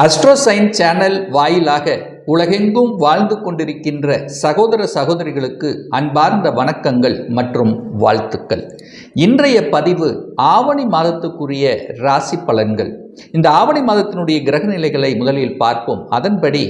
அஸ்ட்ரோசைன் channel வாயிலாக உலகெங்கும் வாழ்ந்து கொண்டிருக்கின்ற சகோதர சகோதரிகளுக்கு அன்பார்ந்த வணக்கங்கள் மற்றும் வாழ்த்துக்கள். இன்றைய பதிவு ஆவணி மாதத்துக்குரிய ராசி பலன்கள். இந்த ஆவணி மாதத்தினுடைய கிரக நிலைகளை முதலில் பார்ப்போம். அதன்படி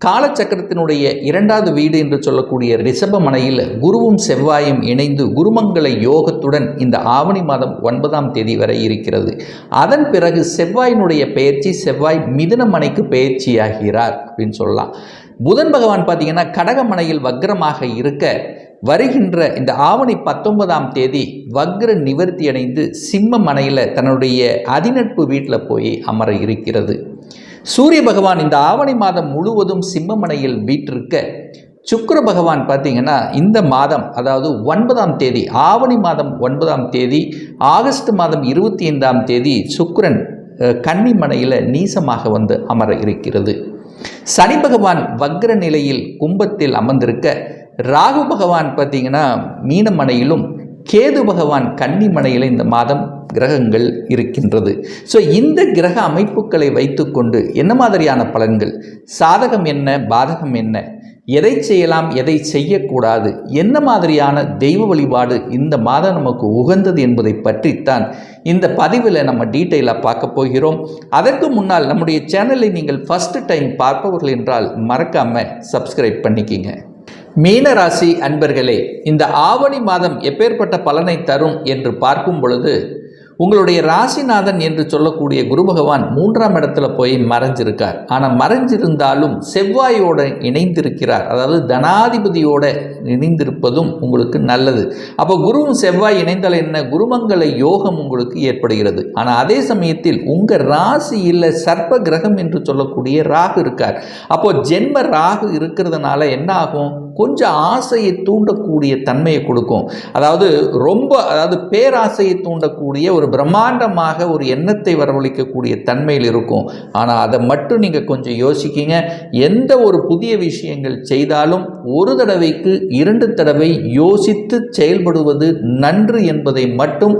காலச்சக்கரத்தினுடைய இரண்டாவது வீடு என்று சொல்லக்கூடிய ரிஷபமனையில் குருவும் செவ்வாயும் இணைந்து குருமங்கள யோகத்துடன் இந்த ஆவணி மாதம் 9ஆம் தேதி வரை இருக்கிறது. அதன் பிறகு செவ்வாயினுடைய பெயர்ச்சி, செவ்வாய் மிதுனமனைக்கு பெயர்ச்சியாகிறார் அப்படின்னு சொல்லலாம். புதன் பகவான் பார்த்தீங்கன்னா கடகமனையில் வக்ரமாக இருக்க வருகின்ற இந்த ஆவணி 19ஆம் தேதி வக்ர நிவர்த்தி அடைந்து சிம்ம மனையில் தன்னுடைய அதிநட்பு வீட்டில் போய் அமர இருக்கிறது. சூரிய பகவான் இந்த ஆவணி மாதம் முழுவதும் சிம்மமனையில் வீற்றிருக்க, சுக்கிர பகவான் பார்த்தீங்கன்னா இந்த மாதம், அதாவது 9ஆம் தேதி, ஆவணி மாதம் 9ஆம் தேதி, ஆகஸ்ட் மாதம் 25ஆம் தேதி சுக்கிரன் கன்னிமனையில் நீசமாக வந்து அமர இருக்கிறது. சனி பகவான் வக்ர நிலையில் கும்பத்தில் அமர்ந்திருக்க, ராகு பகவான் பார்த்தீங்கன்னா மீனமனையிலும், கேது பகவான் கன்னிமனையில் இந்த மாதம் கிரகங்கள் இருக்கின்றது. ஸோ இந்த கிரக அமைப்புகளை வைத்துக்கொண்டு என்ன மாதிரியான பலன்கள், சாதகம் என்ன, பாதகம் என்ன, எதை செய்யலாம், எதை செய்யக்கூடாது, என்ன மாதிரியான தெய்வ வழிபாடு இந்த மாதம் நமக்கு உகந்தது என்பதை பற்றித்தான் இந்த பதிவில் நம்ம டீட்டெயிலாக பார்க்க போகிறோம். அதற்கு முன்னால் நம்முடைய சேனலை நீங்கள் ஃபர்ஸ்ட் டைம் பார்ப்பவர்கள் என்றால் மறக்காமல் சப்ஸ்கிரைப் பண்ணிக்கிங்க. மீனராசி அன்பர்களே, இந்த ஆவணி மாதம் எப்பேற்பட்ட பலனை தரும் என்று பார்க்கும் பொழுது, உங்களுடைய ராசிநாதன் என்று சொல்லக்கூடிய குரு பகவான் 3ஆம் இடத்துல போய் மறைஞ்சிருக்கார். ஆனால் மறைஞ்சிருந்தாலும் செவ்வாயோடு இணைந்திருக்கிறார். அதாவது தனாதிபதியோட இணைந்திருப்பதும் உங்களுக்கு நல்லது. அப்போ குருவும் செவ்வாய் இணைந்தால் என்ன, குருமங்கள யோகம் உங்களுக்கு ஏற்படுகிறது. ஆனால் அதே சமயத்தில் உங்கள் ராசியில் சர்ப்ப கிரகம் என்று சொல்லக்கூடிய ராகு இருக்கார். அப்போ ஜென்ம ராகு இருக்கிறதுனால என்ன ஆகும், கொஞ்சம் ஆசையை தூண்டக்கூடிய தன்மையை கொடுக்கும். அதாவது பேராசையை தூண்டக்கூடிய ஒரு பிரம்மாண்டமாக ஒரு எண்ணத்தை வரவழைக்கக்கூடிய தன்மையில் இருக்கும். ஆனால் அதை மட்டும் நீங்கள் கொஞ்சம் யோசிக்கிங்க. எந்த ஒரு புதிய விஷயங்கள் செய்தாலும் ஒரு தடவைக்கு 2 தடவை யோசித்து செயல்படுவது நன்று என்பதை மட்டும்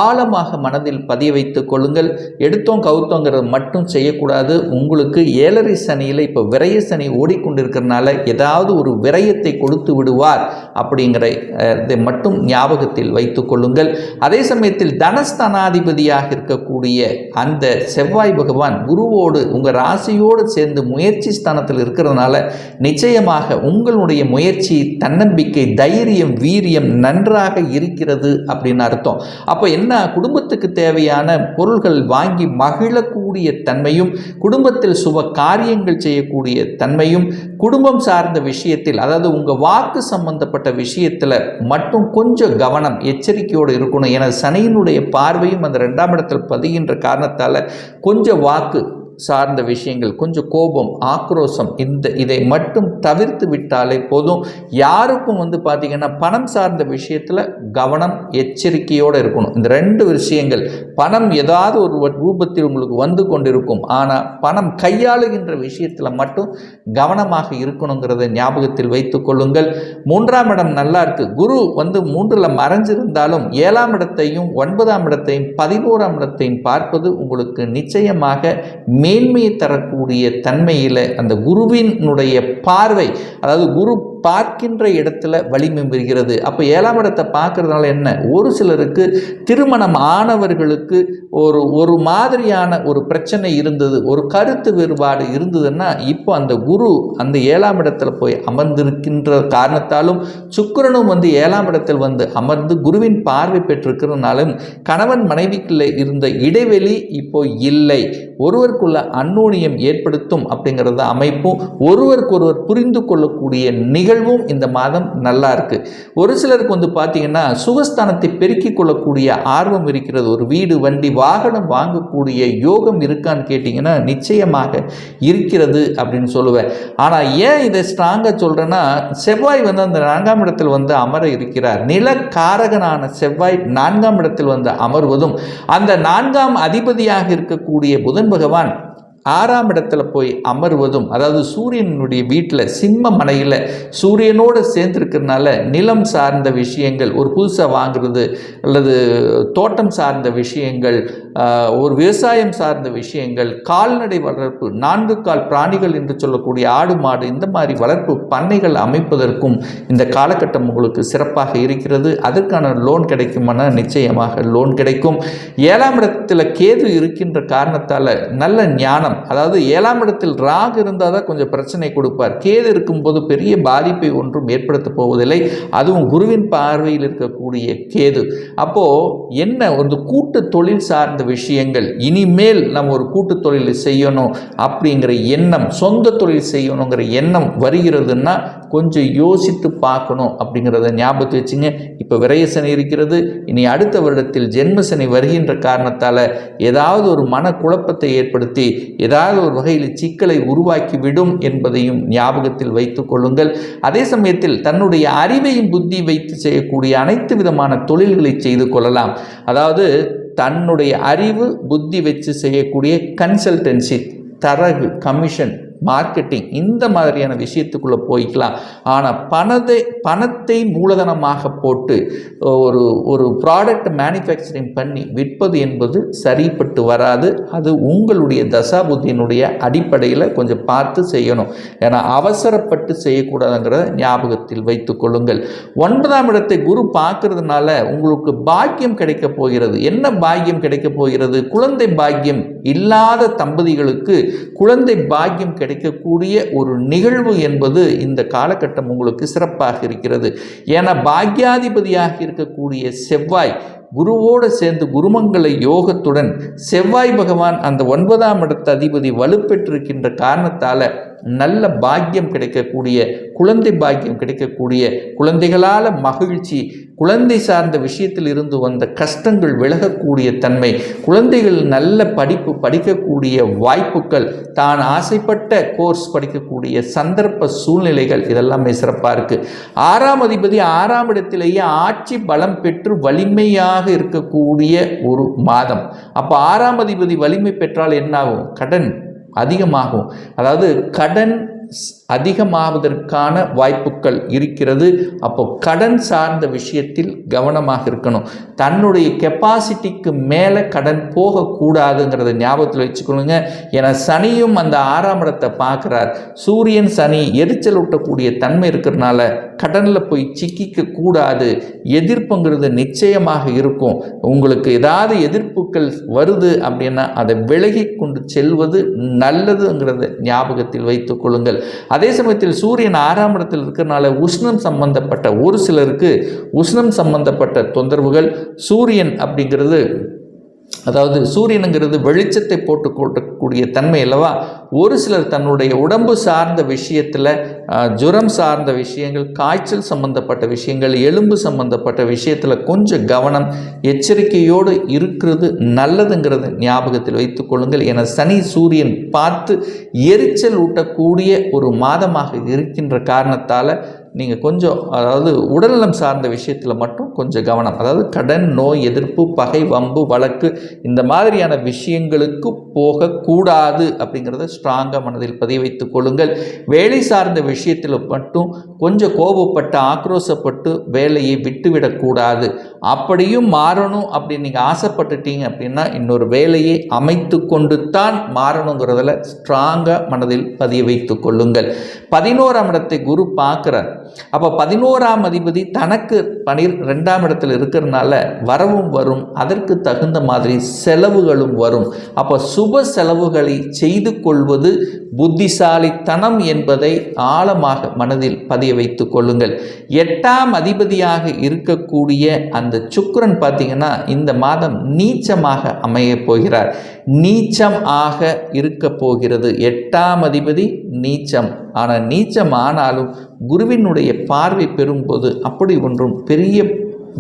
ஆழமாக மனதில் பதிய வைத்துக் கொள்ளுங்கள். எடுத்தோம் கவுத்தோங்கிறத மட்டும் செய்யக்கூடாது. உங்களுக்கு 7.5 சனியில் இப்போ விரய சனி ஓடிக்கொண்டிருக்கிறதுனால ஏதாவது ஒரு விரயத்தை கொடுத்து விடுவார் அப்படிங்கிறதை மட்டும் ஞாபகத்தில் வைத்துக் கொள்ளுங்கள். அதே சமயத்தில் தனஸ்தானாதிபதியாக இருக்கக்கூடிய அந்த செவ்வாய் பகவான் குருவோடு உங்கள் ராசியோடு சேர்ந்து முயற்சி ஸ்தானத்தில் இருக்கிறதுனால நிச்சயமாக உங்களுடைய முயற்சி, தன்னம்பிக்கை, தைரியம், வீரியம் நன்றாக இருக்கிறது அப்படின்னு அர்த்தம். அப்போ என்ன, குடும்பத்துக்கு தேவையான பொருள்கள் வாங்கி மகிழக்கூடிய தன்மையும், குடும்பத்தில் சுப காரியங்கள் செய்யக்கூடிய தன்மையும், குடும்பம் சார்ந்த விஷயத்தில், அதாவது உங்கள் வாக்கு சம்பந்தப்பட்ட விஷயத்தில் மட்டும் கொஞ்சம் கவனம், எச்சரிக்கையோடு இருக்கணும். என சனியினுடைய பார்வையும் அந்த 2ஆம் இடத்தில் பதிகின்ற காரணத்தால் கொஞ்சம் வாக்கு சார்ந்த விஷயங்கள், கொஞ்சம் கோபம், ஆக்ரோஷம், இதை மட்டும் தவிர்த்து விட்டாலே போதும். யாருக்கும் பார்த்தீங்கன்னா பணம் சார்ந்த விஷயத்தில் கவனம், எச்சரிக்கையோடு இருக்கணும். இந்த 2 விஷயங்கள், பணம் ஏதாவது ஒரு ரூபத்தில் உங்களுக்கு வந்து கொண்டிருக்கும். ஆனால் பணம் கையாளுகின்ற விஷயத்தில் மட்டும் கவனமாக இருக்கணுங்கிறத ஞாபகத்தில் வைத்துக் கொள்ளுங்கள். 3ஆம் இடம் நல்லா இருக்கு. குரு 3ல் மறைஞ்சிருந்தாலும் 7ஆம் இடத்தையும் 9ஆம் இடத்தையும் 11ஆம் இடத்தையும் பார்ப்பது உங்களுக்கு நிச்சயமாக மேன்மையை தரக்கூடிய தன்மையில் அந்த குருவினுடைய பார்வை, அதாவது குரு பார்க்கின்ற இடத்துல வலிமை பெறுகிறது. அப்போ 7ஆம் இடத்தை பார்க்கறதுனால என்ன, ஒரு சிலருக்கு திருமணம் ஆனவர்களுக்கு ஒரு மாதிரியான ஒரு பிரச்சனை இருந்தது, ஒரு கருத்து வேறுபாடு இருந்ததுன்னா இப்போ அந்த குரு அந்த 7ஆம் இடத்துல போய் அமர்ந்திருக்கின்ற காரணத்தாலும், சுக்கிரனும் 7ஆம் இடத்தில் அமர்ந்து குருவின் பார்வை பெற்றிருக்கிறதுனாலும் கணவன் மனைவிக்குள்ள இருந்த இடைவெளி இப்போ இல்லை. ஒருவருக்குள்ள அந்யோன்யம் ஏற்படுத்தும் அப்படிங்கிறத அமைப்பும், ஒருவருக்கொருவர் புரிந்து கொள்ளக்கூடிய நிகழ்வும் இந்த மாதம் நல்லா இருக்கு. ஒரு சிலருக்கு பார்த்தீங்கன்னா சுகஸ்தானத்தை பெருக்கிக் கொள்ளக்கூடிய ஆர்வம் இருக்கிறது. ஒரு வீடு, வண்டி, வாகனம் வாங்கக்கூடிய யோகம் இருக்கான்னு கேட்டிங்கன்னா நிச்சயமாக இருக்கிறது அப்படின்னு சொல்லுவேன். ஆனால் ஏன் இதை ஸ்ட்ராங்காக சொல்கிறேன்னா, செவ்வாய் அந்த 4ஆம் இடத்தில் அமர இருக்கிறார். நிலக்காரகனான செவ்வாய் 4ஆம் இடத்தில் அமர்வதும், அந்த 4ஆம் அதிபதியாக இருக்கக்கூடிய புதன் பகவான் 6ஆம் இடத்துல போய் அமர்வதும், அதாவது சூரியனுடைய வீட்டில் சிம்ம மனையில் சூரியனோடு சேர்ந்திருக்கிறதுனால நிலம் சார்ந்த விஷயங்கள், ஒரு புதுசாக வாங்குறது அல்லது தோட்டம் சார்ந்த விஷயங்கள், ஒரு விவசாயம் சார்ந்த விஷயங்கள், கால்நடை வளர்ப்பு, 4 கால் பிராணிகள் என்று சொல்லக்கூடிய ஆடு மாடு, இந்த மாதிரி வளர்ப்பு பண்ணைகள் அமைப்பதற்கும் இந்த காலகட்டம் உங்களுக்கு சிறப்பாக இருக்கிறது. அதற்கான லோன் கிடைக்குமானா நிச்சயமாக லோன் கிடைக்கும். 7ஆம் இடத்துல கேது இருக்கின்ற காரணத்தால் நல்ல ஞானம், அதாவது 7ஆம் இடத்தில் ராகு இருந்தால் தான் கொஞ்சம் பிரச்சனை கொடுப்பார். கேது இருக்கும்போது பெரிய பாதிப்பை ஒன்றும் ஏற்படுத்த போவதில்லை. அதுவும் குருவின் பார்வையில் இருக்கக்கூடிய கேது. அப்போது என்ன, ஒரு கூட்டு தொழில் சார்ந்த விஷயங்கள், இனிமேல் நம்ம ஒரு கூட்டு தொழில் செய்யணும் அப்படிங்கிற எண்ணம், சொந்த தொழில் செய்யணுங்கிற எண்ணம் வருகிறதுன்னா கொஞ்சம் யோசித்து பார்க்கணும் அப்படிங்கிறத ஞாபகத்தை வச்சுங்க. இப்போ விரயசனி இருக்கிறது. இனி அடுத்த வருடத்தில் ஜென்மசனி வருகின்ற காரணத்தால் ஏதாவது ஒரு மனக்குழப்பத்தை ஏற்படுத்தி ஏதாவது ஒரு வகையில் சிக்கலை உருவாக்கிவிடும் என்பதையும் ஞாபகத்தில் வைத்துக் கொள்ளுங்கள். அதே சமயத்தில் தன்னுடைய அறிவையும் புத்தி வைத்து செய்யக்கூடிய அனைத்து விதமான தொழில்களை செய்து கொள்ளலாம். அதாவது தன்னுடைய அறிவு புத்தி வச்சு செய்யக்கூடிய கன்சல்டன்சி, தரகு, கமிஷன், மார்க்கெட்டிங், இந்த மாதிரியான விஷயத்துக்குள்ளே போய்க்கலாம். ஆனால் பணத்தை மூலதனமாக போட்டு ஒரு ப்ராடக்ட் மேனுஃபேக்சரிங் பண்ணி விற்பது என்பது சரிப்பட்டு வராது. அது உங்களுடைய தசாபுத்தியினுடைய அடிப்படையில் கொஞ்சம் பார்த்து செய்யணும். ஏன்னா அவசரப்பட்டு செய்யக்கூடாதுங்கிறத ஞாபகத்தில் வைத்துக் கொள்ளுங்கள். 9ஆம் இடத்தை குரு பார்க்கறதுனால உங்களுக்கு பாக்கியம் கிடைக்க போகிறது. என்ன பாக்கியம் கிடைக்க போகிறது? குழந்தை பாக்கியம் இல்லாத தம்பதிகளுக்கு குழந்தை பாக்கியம் கிடைக்கக்கூடிய ஒரு நிகழ்வு என்பது இந்த காலகட்டம் உங்களுக்கு சிறப்பாக இருக்கிறது. ஏன்னா பாக்யாதிபதியாக இருக்கக்கூடிய செவ்வாய் குருவோடு சேர்ந்து குருமங்கள யோகத்துடன் செவ்வாய் பகவான் அந்த 9ஆம் இடத்து அதிபதி வலுப்பெற்றிருக்கின்ற காரணத்தால் நல்ல பாக்கியம் கிடைக்கக்கூடிய, குழந்தை பாக்கியம் கிடைக்கக்கூடிய, குழந்தைகளால் மகிழ்ச்சி, குழந்தை சார்ந்த விஷயத்தில் இருந்து வந்த கஷ்டங்கள் விலகக்கூடிய தன்மை, குழந்தைகள் நல்ல படிப்பு படிக்கக்கூடிய வாய்ப்புகள், தான் ஆசைப்பட்ட கோர்ஸ் படிக்கக்கூடிய சந்தர்ப்ப சூழ்நிலைகள், இதெல்லாமே சிறப்பாக இருக்குது. 6ஆம் அதிபதி 6ஆம் இடத்திலேயே ஆட்சி பலம் பெற்று வலிமையாக இருக்கக்கூடிய ஒரு மாதம். அப்போ 6ஆம் அதிபதி வலிமை பெற்றால் என்னாகும்? கடன் அதிகமாகும். அதாவது கடன் அதிகமாவதற்கான வாய்ப்புகள் இருக்கிறது. அப்போ கடன் சார்ந்த விஷயத்தில் கவனமாக இருக்கணும். தன்னுடைய கெப்பாசிட்டிக்கு மேலே கடன் போகக்கூடாதுங்கிறத ஞாபகத்தில் வச்சுக்கணுங்க. ஏன்னா சனியும் அந்த 6ஆம் இடத்தை பார்க்குறார். சூரியன் சனி எரிச்சல் ஊட்டக்கூடிய தன்மை இருக்கிறதுனால கடனில் போய் சிக்கிக்க கூடாது. எதிர்ப்புங்கிறது நிச்சயமாக இருக்கும். உங்களுக்கு ஏதாவது எதிர்ப்புகள் வருது அப்படின்னா அதை விலகி கொண்டு செல்வது நல்லதுங்கிறத ஞாபகத்தில் வைத்துக் கொள்ளுங்கள். அதே சமயத்தில் சூரியன் 6ஆம் இடத்தில் இருக்கிறனால உஷ்ணம் சம்பந்தப்பட்ட, ஒரு சிலருக்கு உஷ்ணம் சம்பந்தப்பட்ட தொந்தரவுகள். சூரியன் அப்படிங்கிறது, அதாவது சூரியனுங்கிறது வெளிச்சத்தை போட்டு கொட்டக்கூடிய தன்மை அல்லவா. ஒரு சிலர் தன்னுடைய உடம்பு சார்ந்த விஷயத்தில், ஜுரம் சார்ந்த விஷயங்கள், காய்ச்சல் சம்பந்தப்பட்ட விஷயங்கள், எலும்பு சம்பந்தப்பட்ட விஷயத்தில் கொஞ்சம் கவனம் எச்சரிக்கையோடு இருக்கிறது நல்லதுங்கிறது ஞாபகத்தில் வைத்துக் கொள்ளுங்கள். என சனி சூரியன் பார்த்து எரிச்சல் ஊட்டக்கூடிய ஒரு மாதமாக இருக்கின்ற காரணத்தால் நீங்கள் கொஞ்சம், அதாவது உடல்நலம் சார்ந்த விஷயத்தில் மட்டும் கொஞ்சம் கவனம். அதாவது கடன், நோய் எதிர்ப்பு, பகை, வம்பு, வழக்கு, இந்த மாதிரியான விஷயங்களுக்கு போகக்கூடாது அப்படிங்கிறத ஸ்ட்ராங்காக மனதில் பதிய வைத்துக் கொள்ளுங்கள். வேலை சார்ந்த விஷயத்தில் மட்டும் கொஞ்சம் கோபப்பட்டு ஆக்ரோஷப்பட்டு வேலையை விட்டுவிடக்கூடாது. அப்படியும் மாறணும் அப்படின்னு நீங்கள் ஆசைப்பட்டுட்டீங்க அப்படின்னா இன்னொரு வேலையை அமைத்து கொண்டு தான் மாறணுங்கிறதுல ஸ்ட்ராங்காக மனதில் பதிய வைத்துக் கொள்ளுங்கள். 11ஆம் இடத்தை குரு பார்க்குறார். அப்போ 11ஆம் அதிபதி தனக்கு 12ஆம் இடத்தில் இருக்கிறதுனால வரவும் வரும், அதற்கு தகுந்த மாதிரி செலவுகளும் வரும். அப்போ சுப செலவுகளை செய்து கொள்வது புத்திசாலித்தனம் என்பதை ஆழமாக மனதில் பதிய வைத்துக் கொள்ளுங்கள். 8ஆம் அதிபதியாக இருக்கக்கூடிய அந்த சுக்கிரன் பார்த்தீங்கன்னா இந்த மாதம் நீச்சமாக அமைய போகிறார். நீச்சம் ஆக இருக்க போகிறது. 8ஆம் அதிபதி நீச்சம். ஆனால் நீச்சம் ஆனாலும் குருவினுடைய பார்வை பெறும்போது அப்படி ஒன்றும் பெரிய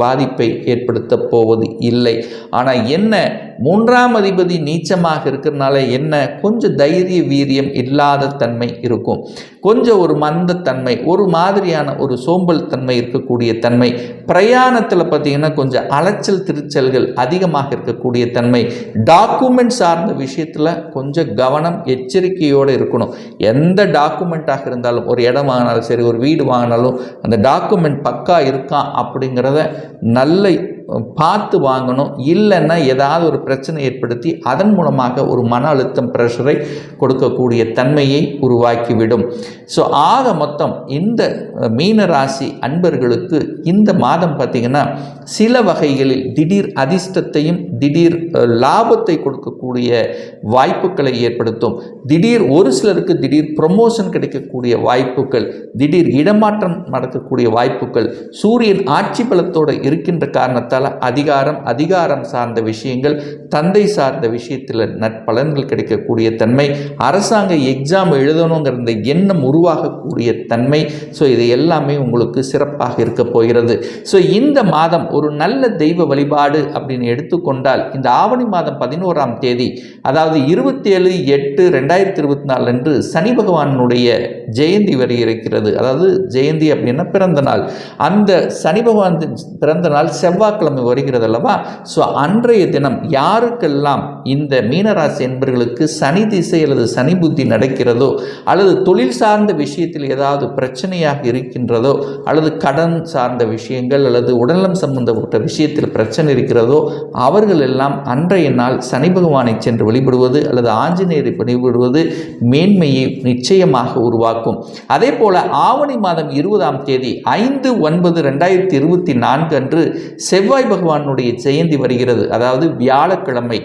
பாதிப்பை ஏற்படுத்த போவது இல்லை. ஆனால் என்ன, மூன்றாம் அதிபதி நீச்சமாக இருக்கிறதுனால என்ன, கொஞ்சம் தைரிய வீரியம் இல்லாத தன்மை இருக்கும், கொஞ்சம் ஒரு மந்தத்தன்மை, ஒரு மாதிரியான ஒரு சோம்பல் தன்மை இருக்கக்கூடிய தன்மை, பிரயாணத்தில் பார்த்திங்கன்னா கொஞ்சம் அலைச்சல் திருச்சல்கள் அதிகமாக இருக்கக்கூடிய தன்மை, டாக்குமெண்ட் சார்ந்த விஷயத்தில் கொஞ்சம் கவனம் எச்சரிக்கையோடு இருக்கணும். எந்த டாக்குமெண்ட்டாக இருந்தாலும், ஒரு இடம் வாங்கினாலும் சரி, ஒரு வீடு வாங்கினாலும் அந்த டாக்குமெண்ட் பக்கா இருக்கான் அப்படிங்கிறத நல்ல பார்த்து வாங்கணும். இல்லைன்னா ஏதாவது ஒரு பிரச்சனை ஏற்படுத்தி அதன் மூலமாக ஒரு மன அழுத்தம், ப்ரெஷரை கொடுக்கக்கூடிய தன்மையை உருவாக்கிவிடும். ஸோ ஆக மொத்தம் இந்த மீன ராசி அன்பர்களுக்கு இந்த மாதம் பார்த்திங்கன்னா சில வகைகளில் திடீர் அதிர்ஷ்டத்தையும் திடீர் லாபத்தை கொடுக்கக்கூடிய வாய்ப்புகளை ஏற்படுத்தும். திடீர் ஒரு சிலருக்கு திடீர் ப்ரொமோஷன் கிடைக்கக்கூடிய வாய்ப்புகள், திடீர் இடமாற்றம் நடக்கக்கூடிய வாய்ப்புகள், சூரியன் ஆட்சி பலத்தோடு இருக்கின்ற காரணத்தால் அதிகாரம் சார்ந்த விஷயங்கள், தந்தை சார்ந்த விஷயத்தில் நற்பலன்கள் கிடைக்கக்கூடிய தன்மை, அரசாங்க எக்ஸாம் எழுதணுங்கிற இந்த எண்ணம் உருவாகக்கூடிய தன்மை. ஸோ இது எல்லாமே உங்களுக்கு சிறப்பாக இருக்க போகிறது. ஸோ இந்த மாதம் ஒரு நல்ல தெய்வ வழிபாடு அப்படின்னு எடுத்துக்கொண்டால் இந்த ஆவணி மாதம் 11ஆம் தேதி, அதாவது 27/8/2024 அன்று சனி பகவானுடைய ஜெயந்தி வரை இருக்கிறது. அதாவது ஜெயந்தி அப்படின்னா பிறந்த நாள். அந்த சனி பகவான் பிறந்த நாள் செவ்வாய்க்கிழமை வருகிறது அல்லவா? ஸோ அன்றைய தினம் யாருக்கெல்லாம் இந்த மீனராசி என்பவர்களுக்கு சனி திசை அல்லது சனி புத்தி நடக்கிறதோ, அல்லது தொழில் சார்ந்த விஷயத்தில் ஏதாவது பிரச்சனையாக இருக்கின்றதோ, அல்லது கடன் சார்ந்த விஷயங்கள் அல்லது உடல்நலம் சம்பந்தப்பட்ட விஷயத்தில் பிரச்சனை இருக்கிறதோ, அவர்கள் எல்லாம் அன்றைய நாள் சனி பகவானை சென்று வழிபடுவது அல்லது ஆஞ்சநேயரை வழிபடுவது மேன்மையை நிச்சயமாக உருவாக்கும். அதே போல ஆவணி மாதம் 20ஆம் தேதி 5/9/2024 அன்று செவ்வாய் பகவானுடைய ஜெயந்தி வருகிறது. அதாவது வியாழக்கிழமை.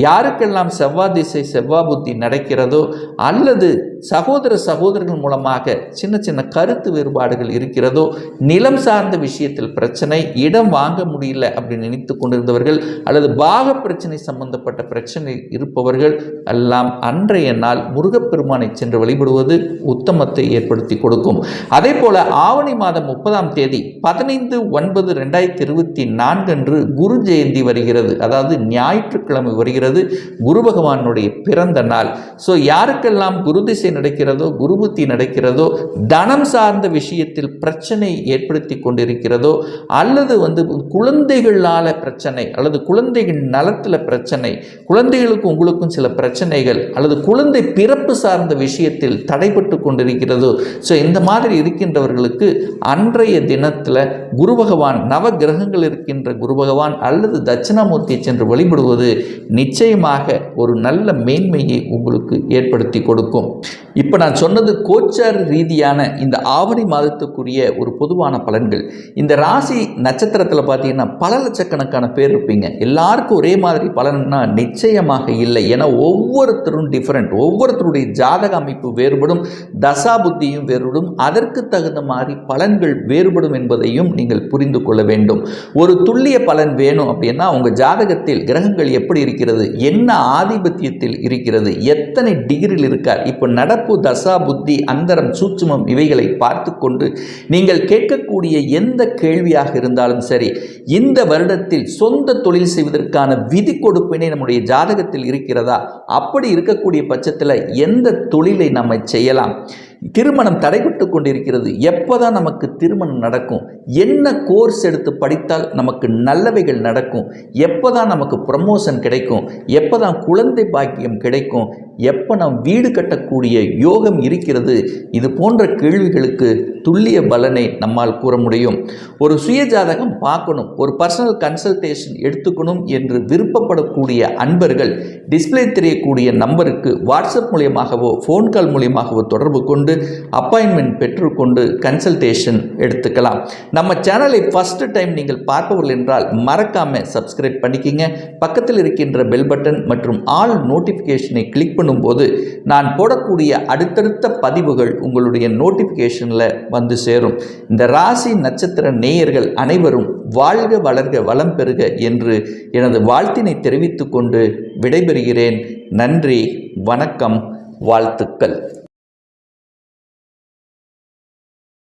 யாருக்கெல்லாம் செவ்வாய் திசை செவ்வாய் புத்தி நடக்கிறதோ, அல்லது சகோதரர்கள் மூலமாக சின்ன சின்ன கருத்து வேறுபாடுகள் இருக்கிறதோ, நிலம் சார்ந்த விஷயத்தில் பிரச்சனை, இடம் வாங்க முடியல அப்படின்னு நினைத்து கொண்டிருந்தவர்கள், அல்லது பாக பிரச்சனை சம்பந்தப்பட்ட பிரச்சனை இருப்பவர்கள் எல்லாம் அன்றைய நாள் முருகப்பெருமானை சென்று வழிபடுவது உத்தமத்தை ஏற்படுத்தி கொடுக்கும். அதே போல ஆவணி மாதம் 30ஆம் தேதி 15/9/2024 அன்று குரு ஜெயந்தி வருகிறது. அதாவது ஞாயிற்றுக்கிழமை வருகிறது, குரு பகவானுடைய பிறந்த நாள். ஸோ யாருக்கெல்லாம் குரு திசை நடக்கிறதோ, குரு புத்தி நடக்கிறதோ, தனம் சார்ந்த விஷயத்தில் பிரச்சனை ஏற்படுத்தி கொண்டிருக்கிறதோ, அல்லது குழந்தைகளால பிரச்சனை, அல்லது குழந்தைகள் நலத்தில் பிரச்சனை, குழந்தைகளுக்கும் உங்களுக்கும் சில பிரச்சனைகள், அல்லது குழந்தை பிறப்பு சார்ந்த விஷயத்தில் தடைபட்டு கொண்டிருக்கிறதோ, ஸோ இந்த மாதிரி இருக்கின்றவர்களுக்கு அன்றைய தினத்தில் குரு பகவான், நவ கிரகங்கள் இருக்கின்ற குரு பகவான் அல்லது தட்சிணாமூர்த்தியை சென்று வழிபடுவது நிச்சயமாக ஒரு நல்ல மேன்மையை உங்களுக்கு ஏற்படுத்தி கொடுக்கும். இப்போ நான் சொன்னது கோச்சார ரீதியான இந்த ஆவணி மாதத்துக்குரிய ஒரு பொதுவான பலன்கள். இந்த ராசி நட்சத்திரத்தில் பார்த்தீங்கன்னா பல லட்சக்கணக்கான பேர் இருப்பீங்க. எல்லாருக்கும் ஒரே மாதிரி பலன்னா நிச்சயமாக இல்லை. ஏன்னா ஒவ்வொருத்தரும் டிஃப்ரெண்ட், ஒவ்வொருத்தருடைய ஜாதக அமைப்பு வேறுபடும், தசா புத்தியும் வேறுபடும், அதற்கு தகுந்த மாதிரி பலன்கள் வேறுபடும் என்பதையும் நீங்கள் புரிந்து கொள்ள வேண்டும். ஒரு துல்லிய பலன் வேணும் அப்படின்னா உங்கள் ஜாதகத்தில் கிரகங்கள் எப்படி இருக்கிறது, என்ன ஆதிபத்தியத்தில் இருக்கிறது, எத்தனை டிகிரியில் இருக்கார், இப்போ நடப்பு தசா புத்தி அந்தரம் சூட்சுமம் இவைகளை பார்த்து கொண்டு நீங்கள் கேட்கக்கூடிய எந்த கேள்வியாக இருந்தாலும் சரி, இந்த வருடத்தில் சொந்த தொழில் செய்வதற்கான விதி கொடுப்பினை நம்முடைய ஜாதகத்தில் இருக்கிறதா, அப்படி இருக்கக்கூடிய பட்சத்தில் எந்த தொழிலை நம்ம செய்யலாம், திருமணம் தடைபட்டு கொண்டிருக்கிறது, எப்போதான் நமக்கு திருமணம் நடக்கும், என்ன கோர்ஸ் எடுத்து படித்தால் நமக்கு நல்லவைகள் நடக்கும், எப்போதான் நமக்கு ப்ரமோஷன் கிடைக்கும், எப்போதான் குழந்தை பாக்கியம் கிடைக்கும், எப்போ நாம் வீடு கட்டக்கூடிய யோகம் இருக்கிறது, இது போன்ற கேள்விகளுக்கு துல்லிய பலனை நம்மால் கூற முடியும். ஒரு சுய ஜாதகம் பார்க்கணும், ஒரு பர்சனல் கன்சல்டேஷன் எடுத்துக்கணும் என்று விருப்பப்படக்கூடிய அன்பர்கள் டிஸ்பிளே தெரியக்கூடிய நம்பருக்கு வாட்ஸ்அப் மூலியமாகவோ ஃபோன் கால் மூலியமாகவோ தொடர்பு கொண்டு அப்பாயின்மெண்ட் பெற்றுக்கொண்டு கன்சல்டேஷன் எடுத்துக்கலாம். நம்ம சேனலை ஃபர்ஸ்ட் டைம் நீங்கள் பார்ப்பவர்கள் என்றால் மறக்காம சப்ஸ்கிரைப் பண்ணிக்கிங்க. பக்கத்தில் இருக்கின்ற பெல் பட்டன் மற்றும் ஆல் நோட்டிஃபிகேஷனை கிளிக் பண்ணும்போது நான் போடக்கூடிய அடுத்தடுத்த பதிவுகள் உங்களுடைய நோட்டிஃபிகேஷனில் வந்து சேரும். இந்த ராசி நட்சத்திர நேயர்கள் அனைவரும் வாழ்க வளர்க வளம் பெறுக என்று எனது வாழ்த்தினை தெரிவித்துக் கொண்டு விடைபெறுகிறேன். நன்றி, வணக்கம், வாழ்த்துக்கள்.